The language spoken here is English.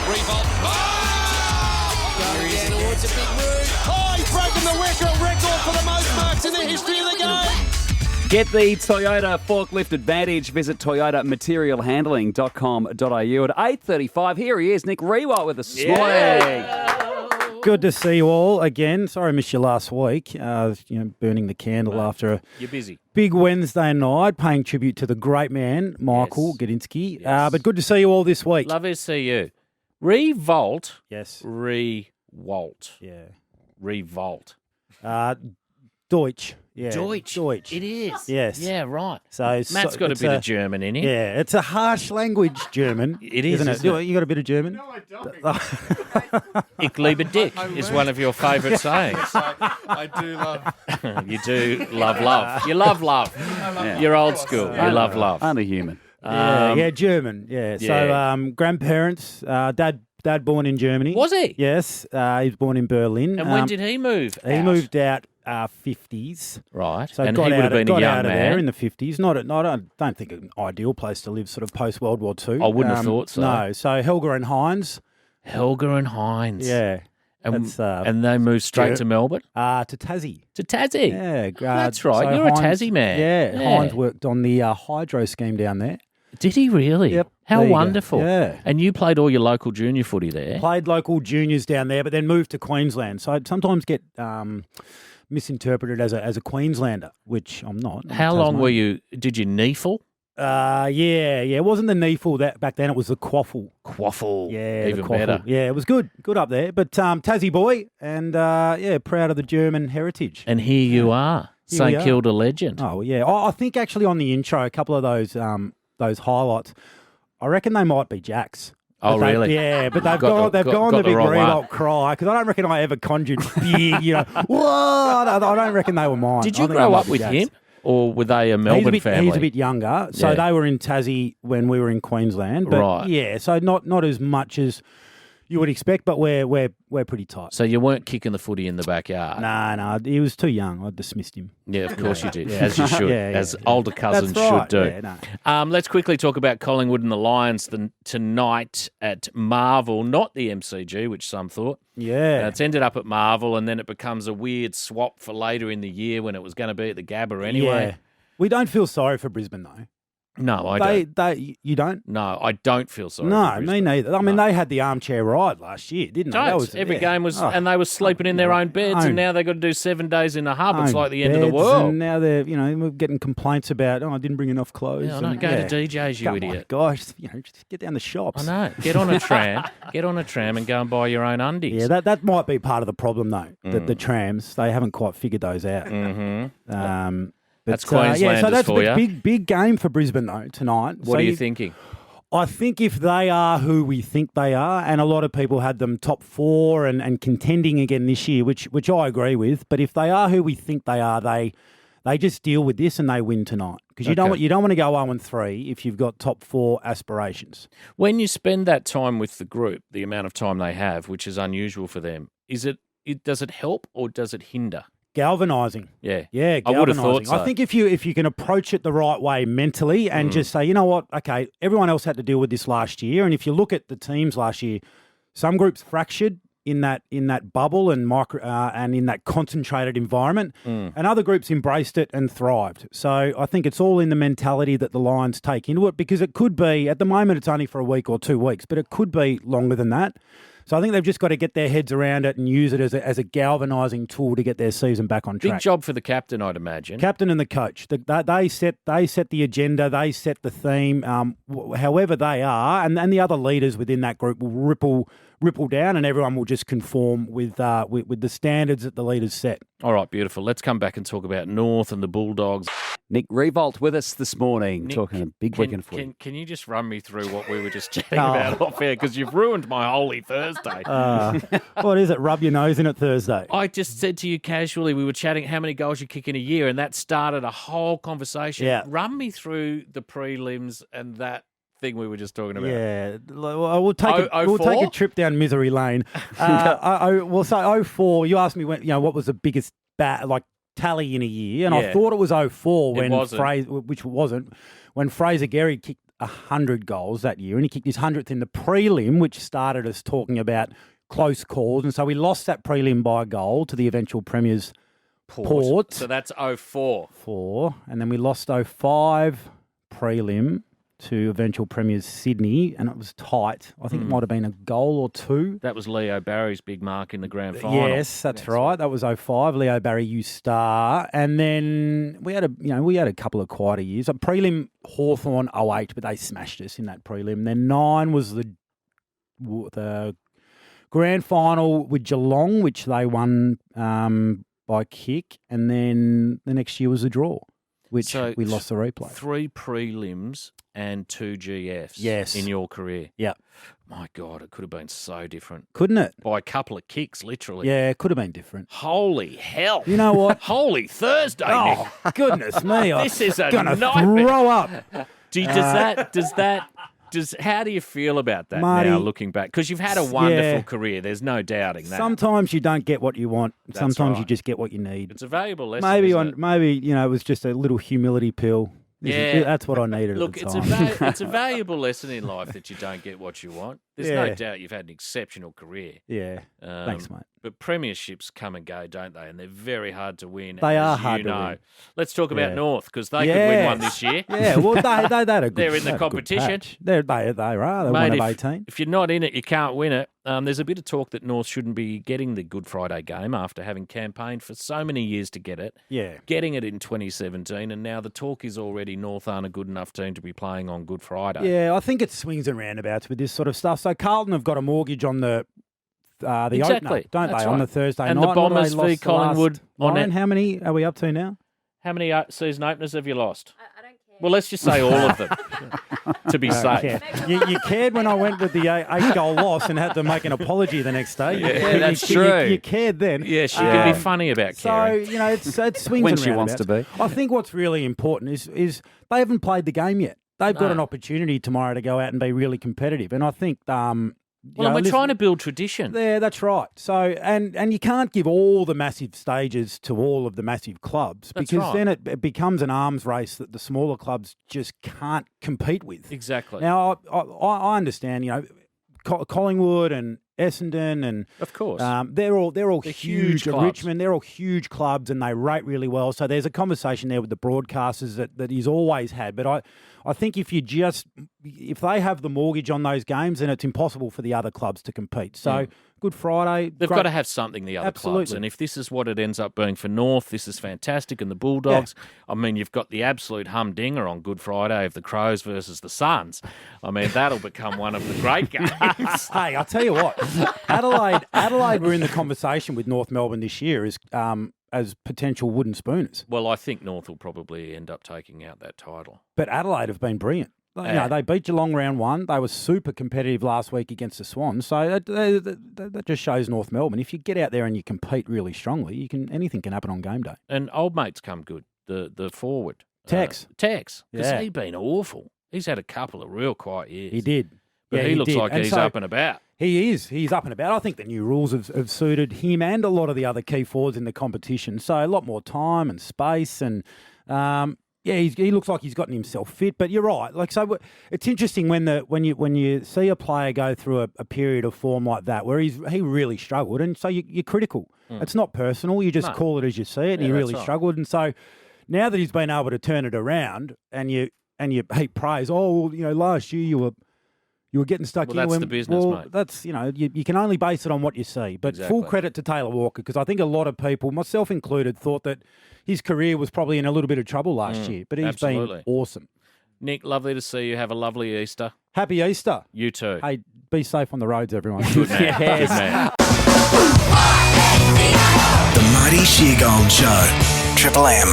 Riewoldt. Going down towards a big move. Oh, he's broken the record for the most marks in the history of the game. Get the Toyota forklift advantage. Visit toyotamaterialhandling.com.au at 8:35. Here he is, Nick Riewoldt with us this morning. Good to see you all again. Sorry I missed you last week. Burning the candle after You're busy. big Wednesday night, paying tribute to the great man, Michael Gadinsky. Yes. But good to see you all this week. Lovely to see you. Riewoldt. Yes. Riewoldt. Yeah. Riewoldt. Deutsch. Yeah. Deutsch. It is. Yes. Yeah, right. So Matt's got a it's bit of German in him. Yeah, it's a harsh language, German. It is, isn't isn't it? You got a bit of German? No, I don't. Ich liebe dich is one of your favourite sayings. I do love. You do love. You love love. You're old school. You love love. Only human. Yeah, German. Yeah. So grandparents, dad born in Germany. Was he? Yes. He was born in Berlin. And when did he move He out? moved out 50s. Right. So and got he would have been got a young out of man. there in the 50s. I don't think an ideal place to live, sort of post World War II. I wouldn't have thought so. No. So Helga and Heinz. Helga and Heinz. Yeah. And, That's, and they moved straight to Melbourne? To Tassie. To Tassie? Yeah. That's right. so You're Heinz, a Tassie man. Yeah. Heinz worked on the hydro scheme down there. Did he really? Yep. How There you go. wonderful. Yeah. And you played all your local junior footy there? Played local juniors down there, but then moved to Queensland. So I'd sometimes get misinterpreted as a Queenslander, which I'm not. I'm How long Tasmanian. were you? Did you neefle? Yeah. It wasn't the neefle that back then. It was the quaffle. Quaffle. Yeah, Even the quaffle. better. Yeah, it was good up there. But Tassie boy, and proud of the German heritage. And here you are, Here we St are. Kilda legend. Oh yeah, I think actually on the intro, a couple of those highlights, I reckon they might be Jacks. Oh, But really? Yeah, but they've Got gone the the big wrong one. Riewoldt cry because I don't reckon I ever conjured big. Whoa! I don't reckon they were mine. Did I you think they grow might up be with Jacks. him? Or were they a Melbourne family? He's a bit younger, so Yeah. they were in Tassie when we were in Queensland. But Right. Yeah, so not as much as you would expect, but we're pretty tight. So you weren't kicking the footy in the backyard? No, he was too young. I dismissed him. Yeah, of course you did, as you should, Yeah, as yeah. older cousins That's right. should do. Yeah, no. Let's quickly talk about Collingwood and the Lions tonight at Marvel, not the MCG, which some thought. Yeah. It's ended up at Marvel, and then it becomes a weird swap for later in the year when it was going to be at the Gabba anyway. Yeah. We don't feel sorry for Brisbane, though. No, I don't. You don't? No, I don't feel sorry. No, for me Brisbane. neither. I mean, No. they had the armchair ride last year, didn't they? Don't. Every game was, and they were sleeping in their own beds, own- and now they've got to do 7 days in a hub. It's own like the end of the beds, world. And now they're, we're getting complaints about, I didn't bring enough clothes. Yeah, I know. and- Go to DJs, you Come idiot. on, gosh, just get down the shops. I know. Get on a tram and go and buy your own undies. Yeah, that might be part of the problem, though. The trams, they haven't quite figured those out. Mm-hmm. But, That's Queenslanders so that's for a you. big game for Brisbane, though, tonight. What are you thinking? I think if they are who we think they are, and a lot of people had them top 4 and contending again this year, which I agree with, but if they are who we think they are, they just deal with this and they win tonight. Because you don't want to go 0-3 if you've got top 4 aspirations. When you spend that time with the group, the amount of time they have, which is unusual for them, does it help or does it hinder? Galvanising. Yeah. Yeah, I would have thought galvanising. so. I think if you can approach it the right way mentally and just say, you know what, okay, everyone else had to deal with this last year, and if you look at the teams last year, some groups fractured in that bubble and and in that concentrated environment, and other groups embraced it and thrived. So I think it's all in the mentality that the Lions take into it, because it could be, at the moment it's only for a week or 2 weeks, but it could be longer than that. So I think they've just got to get their heads around it and use it as a galvanising tool to get their season back on track. Big job for the captain, I'd imagine. Captain and the coach, they set the agenda, they set the theme. However they are, and the other leaders within that group will ripple down, and everyone will just conform with the standards that the leaders set. All right, beautiful. Let's come back and talk about North and the Bulldogs. Nick Riewoldt with us this morning, Nick, talking a big weekend for you. Can you just run me through what we were just chatting about off air? Because you've ruined my holy Thursday. What is it? Rub your nose in it Thursday. I just said to you casually, we were chatting how many goals you kick in a year, and that started a whole conversation. Yeah. Run me through the prelims and that thing we were just talking about. Yeah, we'll take Oh, we'll take 04? a trip down misery lane. We'll say 04. You asked me what was the biggest tally in a year, and I Yeah. thought it was 04 It when wasn't. Fraser, which wasn't, when Fraser Gehrig kicked 100 goals that year, and he kicked his 100th in the prelim, which started us talking about close calls. And so we lost that prelim by a goal to the eventual premiers Port. So that's 04. And then we lost 05 prelim to eventual premiers Sydney, and it was tight. I think it might have been a goal or two. That was Leo Barry's big mark in the grand final. Yes, that's right. That was 05. Leo Barry, you star. And then we had a couple of quieter years. A prelim Hawthorn 08, but they smashed us in that prelim. Then 9 was the grand final with Geelong, which they won by kick. And then the next year was a draw, which we lost the replay. 3 prelims and 2 GFs in your career. Yeah. My God, it could have been so different. Couldn't it? By a couple of kicks, literally. Yeah, it could have been different. Holy hell. You know what? Holy Thursday, Nick. Oh, goodness me. This is a gonna nightmare. Throw up. How do you feel about that Marty, now, looking back? Because you've had a wonderful career. There's no doubting that. Sometimes you don't get what you want. That's Sometimes right. you just get what you need. It's a valuable lesson. Maybe isn't it? it was just a little humility pill. Yeah. That's what I needed Look, at the time. it's a valuable lesson in life that you don't get what you want. There's no doubt you've had an exceptional career. Yeah. Thanks, mate. But premierships come and go, don't they? And they're very hard to win. They are as hard you to know. win. Let's talk about Yeah. North, because they could win one this year. Yeah, well, they had a good. They're in the they had a good competition. patch. They are. They're Mate, one of if, 18. if you're not in it, you can't win it. There's a bit of talk that North shouldn't be getting the Good Friday game after having campaigned for so many years to get it. Yeah. Getting it in 2017, and now the talk is already North aren't a good enough team to be playing on Good Friday. Yeah, I think it swings and roundabouts with this sort of stuff. So Carlton have got a mortgage on the Exactly. opener, don't That's they, on right. the Thursday And night? the Bombers What, they v lost the last Collingwood on nine? it. How many are we up to now? How many season openers have you lost? I don't care. Well, let's just say all of them to be safe. Yeah. You cared when I went with the 8-goal loss and had to make an apology the next day. Yeah, that's you, true. You cared then. Yeah, she can be funny about So, caring. it swings When and she wants to roundabouts. be. I think what's really important is they haven't played the game yet. They've got an opportunity tomorrow to go out and be really competitive. And I think Well, we're trying to build tradition. Yeah, that's right. So, and you can't give all the massive stages to all of the massive clubs That's because right. then it becomes an arms race that the smaller clubs just can't compete with. Exactly. Now, I understand, Collingwood and Essendon and Of course. they're all They're huge. huge clubs. Richmond, they're all huge clubs and they rate really well. So there's a conversation there with the broadcasters that he's always had. But I think if they have the mortgage on those games, then it's impossible for the other clubs to compete. So Good Friday, They've great. got to have something, the other clubs. Absolutely. And if this is what it ends up being for North, this is fantastic. And the Bulldogs, I mean, you've got the absolute humdinger on Good Friday of the Crows versus the Suns. I mean, that'll become one of the great games. Hey, I'll tell you what, Adelaide were in the conversation with North Melbourne this year as potential wooden spooners. Well, I think North will probably end up taking out that title. But Adelaide have been brilliant. They beat Geelong round 1. They were super competitive last week against the Swans. So that just shows North Melbourne. If you get out there and you compete really strongly, anything can happen on game day. And old mate's come good, the forward. Tex. Because Yeah. he's been awful. He's had a couple of real quiet years. He did. But Yeah, he looks did. like And he's so up and about. He is. He's up and about. I think the new rules have suited him and a lot of the other key forwards in the competition. So a lot more time and space and he looks like he's gotten himself fit. But you're right. So it's interesting when you see a player go through a period of form like that where he really struggled, and so you're critical. It's not personal. You just call it as you see it. And he Yeah, really that's right. struggled, and so now that he's been able to turn it around, and you heap praise. Oh, well, last year you were getting stuck Well, in. that's the business, well, mate. That's, you can only base it on what you see. But full Exactly. credit to Taylor Walker, because I think a lot of people, myself included, thought that his career was probably in a little bit of trouble last year. But he's absolutely. been awesome. Nick, lovely to see you. Have a lovely Easter. Happy Easter. You too. Hey, be safe on the roads, everyone. Good man. Good man. The Marty Sheargold Show. Triple M.